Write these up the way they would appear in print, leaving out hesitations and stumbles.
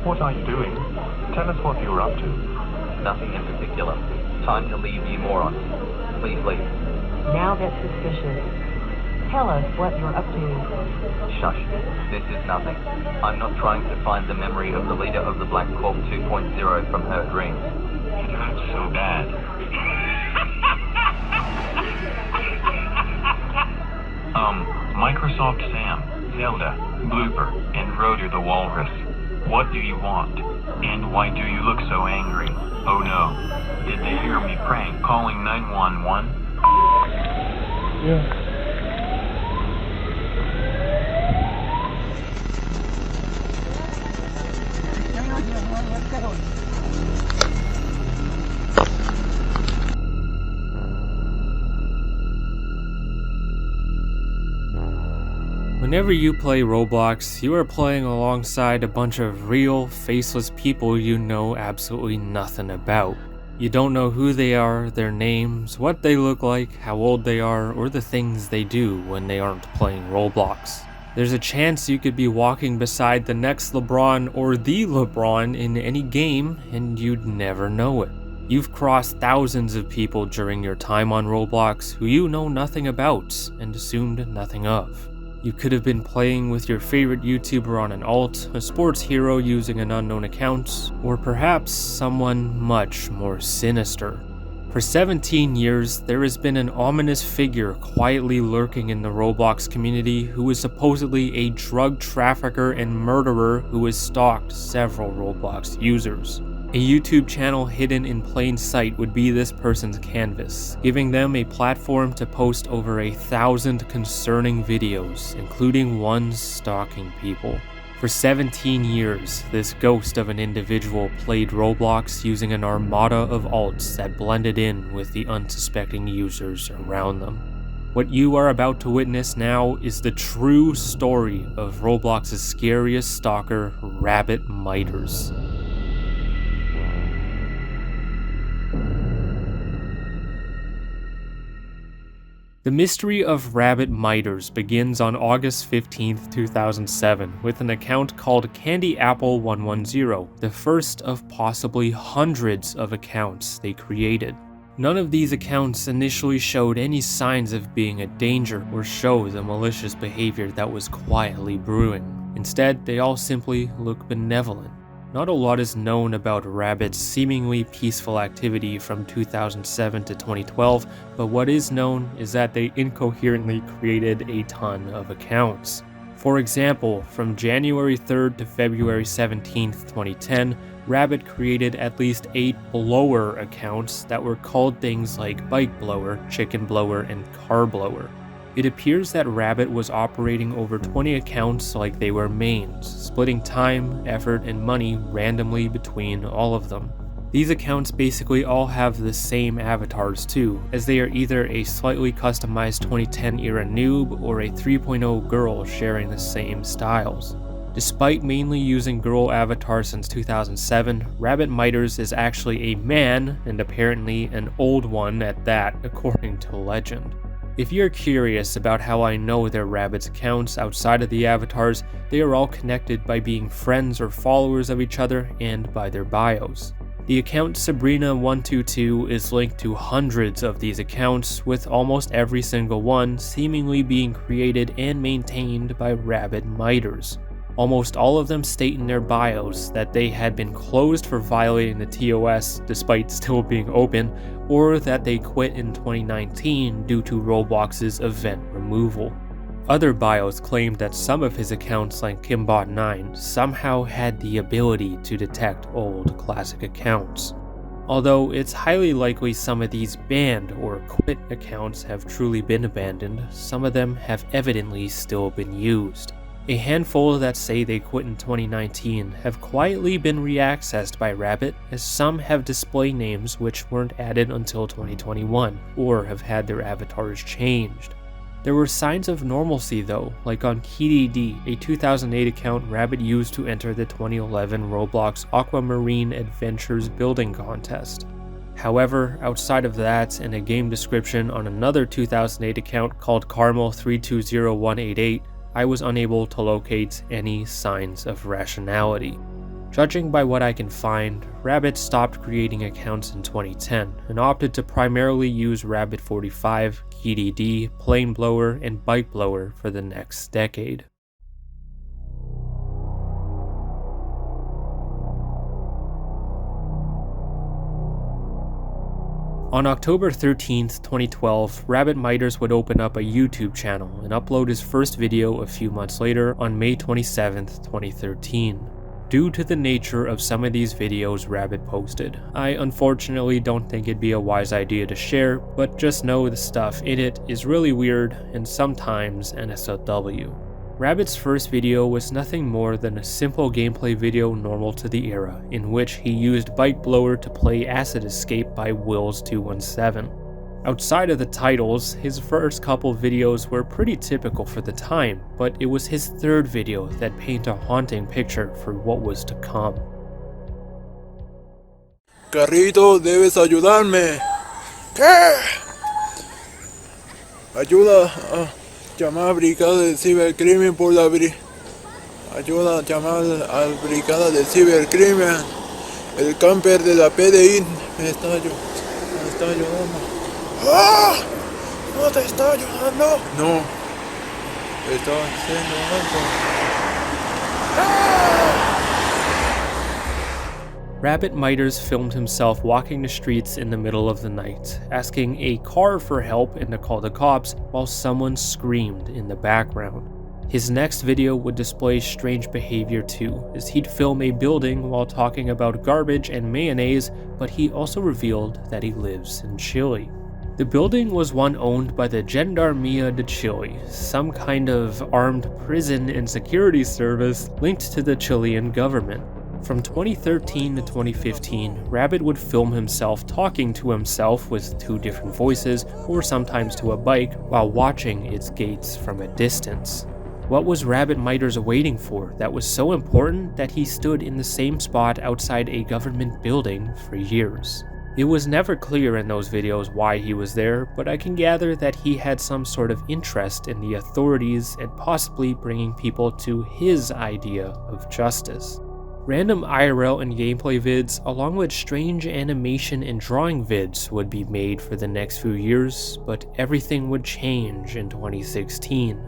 What are you doing? Tell us what you're up to. Nothing in particular. Time to leave, you morons. Please leave. Now that's suspicious. Tell us what you're up to. Shush. This is nothing. I'm not trying to find the memory of the leader of the Black Corp 2.0 from her dreams. It hurts so bad. Microsoft Sam, Zelda, Blooper, and Rotor the Walrus. What do you want? And why do you look so angry? Oh no. Did they hear me prank calling 911? Yeah. Whenever you play Roblox, you are playing alongside a bunch of real, faceless people you know absolutely nothing about. You don't know who they are, their names, what they look like, how old they are, or the things they do when they aren't playing Roblox. There's a chance you could be walking beside the next LeBron or the LeBron in any game, and you'd never know it. You've crossed thousands of people during your time on Roblox who you know nothing about and assumed nothing of. You could have been playing with your favorite YouTuber on an alt, a sports hero using an unknown account, or perhaps someone much more sinister. For 17 years, there has been an ominous figure quietly lurking in the Roblox community who is supposedly a drug trafficker and murderer who has stalked several Roblox users. A YouTube channel hidden in plain sight would be this person's canvas, giving them a platform to post over 1,000 concerning videos, including ones stalking people. For 17 years, this ghost of an individual played Roblox using an armada of alts that blended in with the unsuspecting users around them. What you are about to witness now is the true story of Roblox's scariest stalker, Rabbet Mitors. The mystery of Rabbet Mitors begins on August 15, 2007, with an account called CandyApple110, the first of possibly hundreds of accounts they created. None of these accounts initially showed any signs of being a danger or show the malicious behavior that was quietly brewing. Instead, they all simply look benevolent. Not a lot is known about Rabbet's seemingly peaceful activity from 2007 to 2012, but what is known is that they incoherently created a ton of accounts. For example, from January 3rd to February 17th, 2010, Rabbet created at least 8 blower accounts that were called things like Bike Blower, Chicken Blower, and Car Blower. It appears that Rabbet was operating over 20 accounts like they were mains, splitting time, effort, and money randomly between all of them. These accounts basically all have the same avatars too, as they are either a slightly customized 2010 era noob or a 3.0 girl sharing the same styles. Despite mainly using girl avatars since 2007, Rabbet Mitors is actually a man, and apparently an old one at that, according to legend. If you're curious about how I know they're Rabbet's accounts outside of the avatars, they are all connected by being friends or followers of each other and by their bios. The account Sabrina122 is linked to hundreds of these accounts, with almost every single one seemingly being created and maintained by Rabbet Mitors. Almost all of them state in their bios that they had been closed for violating the TOS despite still being open, or that they quit in 2019 due to Roblox's event removal. Other bios claimed that some of his accounts, like Kimbot9, somehow had the ability to detect old classic accounts. Although it's highly likely some of these banned or quit accounts have truly been abandoned, some of them have evidently still been used. A handful that say they quit in 2019 have quietly been reaccessed by Rabbet, as some have display names which weren't added until 2021, or have had their avatars changed. There were signs of normalcy though, like on KeyDD, a 2008 account Rabbet used to enter the 2011 Roblox Aquamarine Adventures building contest. However, outside of that and a game description on another 2008 account called Carmel320188, I was unable to locate any signs of rationality. Judging by what I can find, Rabbet stopped creating accounts in 2010 and opted to primarily use Rabbet45, KDD, Plane Blower, and Bike Blower for the next decade. On October 13, 2012, Rabbet Mitors would open up a YouTube channel and upload his first video a few months later on May 27, 2013. Due to the nature of some of these videos Rabbet posted, I unfortunately don't think it'd be a wise idea to share, but just know the stuff in it is really weird and sometimes NSFW. Rabbet's first video was nothing more than a simple gameplay video normal to the era, in which he used Bike Blower to play Acid Escape by Wills217. Outside of the titles, his first couple videos were pretty typical for the time, but it was his third video that painted a haunting picture for what was to come. Carrito, debes ayudarme. ¿Qué? Ayuda a llamar a brigada de cibercrimen por la ayuda a llamar a la brigada de cibercrimen. El camper de la PDI me está ayudando. ¡Ah! ¿No te está ayudando? No. Está haciendo algo. ¡Ah! Rabbet Mitors filmed himself walking the streets in the middle of the night, asking a car for help and to call the cops while someone screamed in the background. His next video would display strange behavior too, as he'd film a building while talking about garbage and mayonnaise, but he also revealed that he lives in Chile. The building was one owned by the Gendarmeria de Chile, some kind of armed prison and security service linked to the Chilean government. From 2013 to 2015, Rabbet would film himself talking to himself with two different voices, or sometimes to a bike, while watching its gates from a distance. What was Rabbet Mitors waiting for that was so important that he stood in the same spot outside a government building for years? It was never clear in those videos why he was there, but I can gather that he had some sort of interest in the authorities and possibly bringing people to his idea of justice. Random IRL and gameplay vids, along with strange animation and drawing vids, would be made for the next few years, but everything would change in 2016.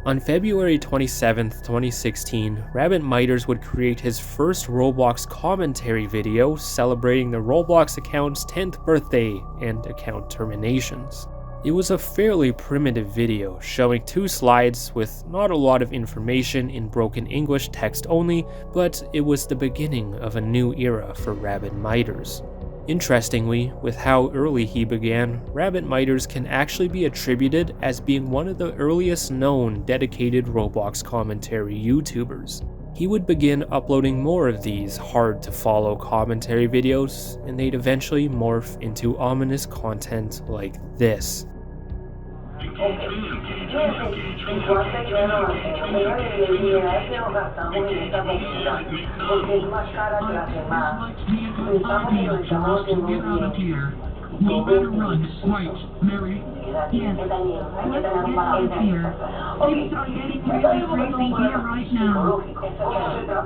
On February 27, 2016, Rabbet Mitors would create his first Roblox commentary video celebrating the Roblox account's 10th birthday and account terminations. It was a fairly primitive video, showing two slides with not a lot of information in broken English text only, but it was the beginning of a new era for Rabbet Mitors. Interestingly, with how early he began, Rabbet Mitors can actually be attributed as being one of the earliest known dedicated Roblox commentary YouTubers. He would begin uploading more of these hard-to-follow commentary videos, and they'd eventually morph into ominous content like this. We better run, right, Mary? Yes, let's get out of here. Things are getting really crazy here right now.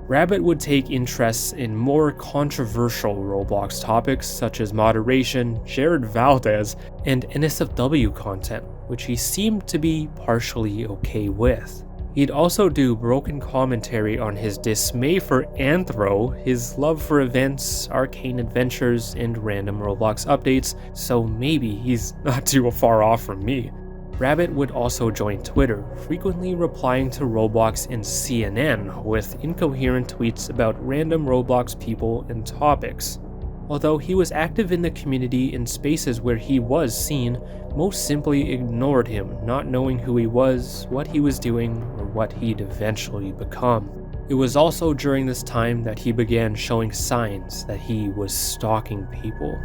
Rabbet would take interests in more controversial Roblox topics such as moderation, Jared Valdez, and NSFW content, which he seemed to be partially okay with. He'd also do broken commentary on his dismay for Anthro, his love for events, arcane adventures, and random Roblox updates, so maybe he's not too far off from me. Rabbet would also join Twitter, frequently replying to Roblox and CNN with incoherent tweets about random Roblox people and topics. Although he was active in the community in spaces where he was seen, most simply ignored him, not knowing who he was, what he was doing, or what he'd eventually become. It was also during this time that he began showing signs that he was stalking people.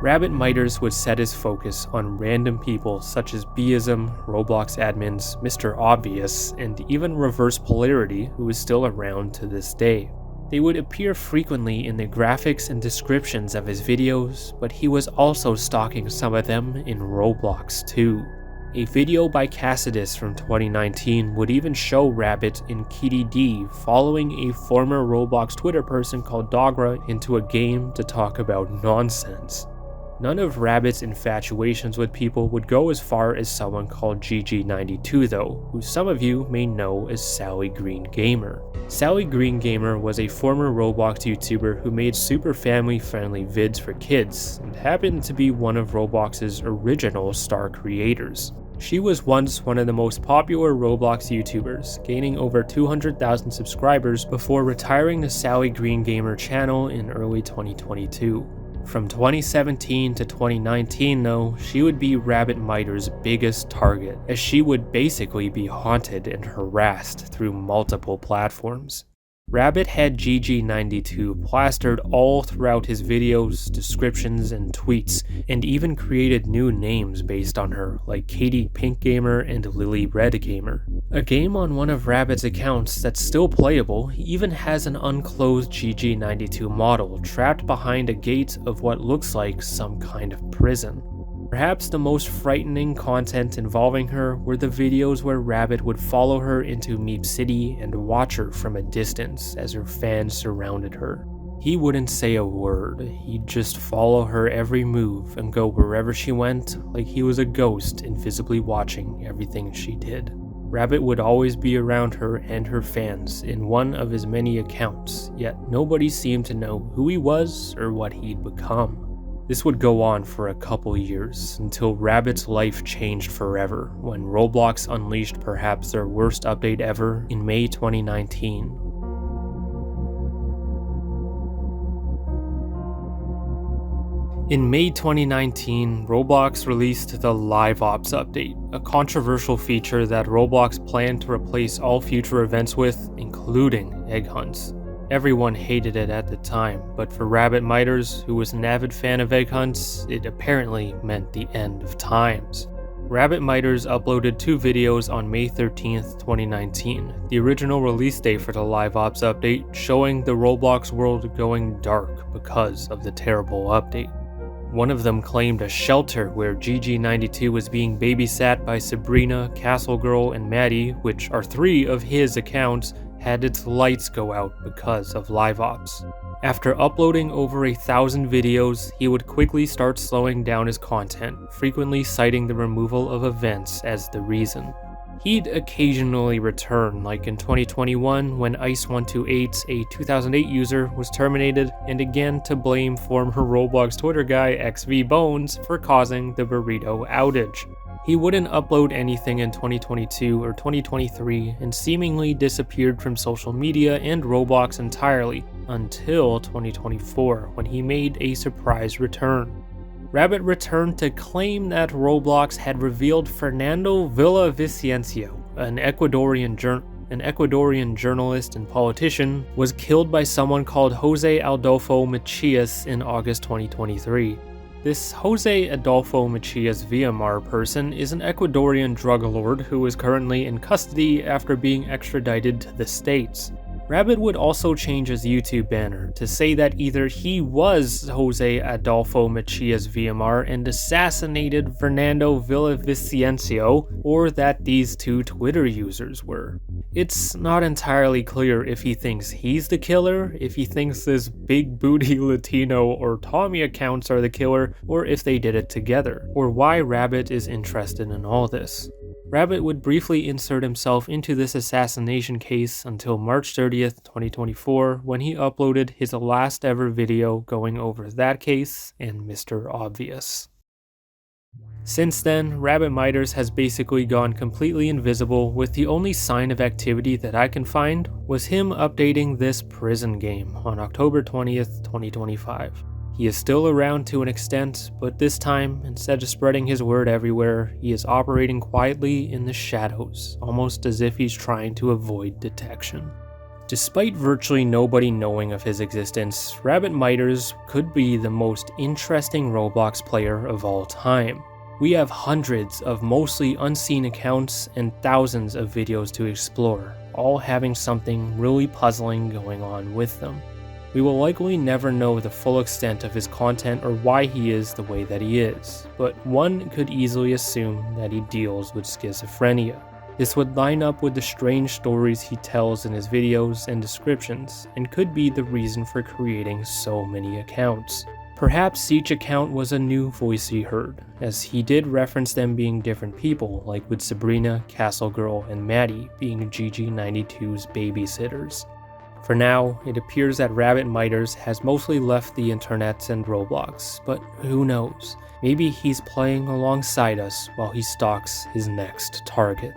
Rabbet Mitors would set his focus on random people such as Bism, Roblox admins, Mr. Obvious, and even Reverse Polarity, who is still around to this day. They would appear frequently in the graphics and descriptions of his videos, but he was also stalking some of them in Roblox too. A video by Cassidus from 2019 would even show Rabbet and Kitty D following a former Roblox Twitter person called Dogra into a game to talk about nonsense. None of Rabbet's infatuations with people would go as far as someone called GG92 though, who some of you may know as Sally Green Gamer. Sally Green Gamer was a former Roblox YouTuber who made super family-friendly vids for kids, and happened to be one of Roblox's original star creators. She was once one of the most popular Roblox YouTubers, gaining over 200,000 subscribers before retiring the Sally Green Gamer channel in early 2022. From 2017 to 2019 though, she would be Rabbet Mitors' biggest target, as she would basically be haunted and harassed through multiple platforms. Rabbet had GG92 plastered all throughout his videos, descriptions, and tweets, and even created new names based on her, like Katie Pink Gamer and Lily Red Gamer. A game on one of Rabbet's accounts that's still playable even has an unclothed GG92 model trapped behind a gate of what looks like some kind of prison. Perhaps the most frightening content involving her were the videos where Rabbet would follow her into Meep City and watch her from a distance as her fans surrounded her. He wouldn't say a word, he'd just follow her every move and go wherever she went like he was a ghost invisibly watching everything she did. Rabbet would always be around her and her fans in one of his many accounts, yet nobody seemed to know who he was or what he'd become. This would go on for a couple years, until Rabbet's life changed forever when Roblox unleashed perhaps their worst update ever in May 2019. In May 2019, Roblox released the Live Ops update, a controversial feature that Roblox planned to replace all future events with, including egg hunts. Everyone hated it at the time, but for Rabbet Mitors, who was an avid fan of egg hunts, it apparently meant the end of times. Rabbet Mitors uploaded 2 videos on May 13th, 2019, the original release date for the Live Ops update, showing the Roblox world going dark because of the terrible update. One of them claimed a shelter where GG92 was being babysat by Sabrina, Castle Girl, and Maddie, which are 3 of his accounts, had its lights go out because of Live Ops. After uploading over 1,000 videos, he would quickly start slowing down his content, frequently citing the removal of events as the reason. He'd occasionally return, like in 2021 when Ice128, a 2008 user, was terminated, and again to blame former Roblox Twitter guy XVBones for causing the burrito outage. He wouldn't upload anything in 2022 or 2023 and seemingly disappeared from social media and Roblox entirely until 2024 when he made a surprise return. Rabbet returned to claim that Roblox had revealed Fernando Villavicencio, an Ecuadorian journalist and politician, was killed by someone called Jose Adolfo Macias in August 2023. This Jose Adolfo Macias Villamar person is an Ecuadorian drug lord who is currently in custody after being extradited to the States. Rabbet would also change his YouTube banner to say that either he was Jose Adolfo Macias Villamar and assassinated Fernando Villavicencio, or that these 2 Twitter users were. It's not entirely clear if he thinks he's the killer, if he thinks this big booty Latino or Tommy accounts are the killer, or if they did it together, or why Rabbet is interested in all this. Rabbet would briefly insert himself into this assassination case until March 30th, 2024, when he uploaded his last ever video going over that case and Mr. Obvious. Since then, Rabbet Mitors has basically gone completely invisible, with the only sign of activity that I can find was him updating this prison game on October 20th, 2025. He is still around to an extent, but this time, instead of spreading his word everywhere, he is operating quietly in the shadows, almost as if he's trying to avoid detection. Despite virtually nobody knowing of his existence, Rabbet Mitors could be the most interesting Roblox player of all time. We have hundreds of mostly unseen accounts and thousands of videos to explore, all having something really puzzling going on with them. We will likely never know the full extent of his content or why he is the way that he is, but one could easily assume that he deals with schizophrenia. This would line up with the strange stories he tells in his videos and descriptions, and could be the reason for creating so many accounts. Perhaps each account was a new voice he heard, as he did reference them being different people, like with Sabrina, Castle Girl, and Maddie being GG92's babysitters. For now, it appears that Rabbet Mitors has mostly left the internet and Roblox, but who knows? Maybe he's playing alongside us while he stalks his next target.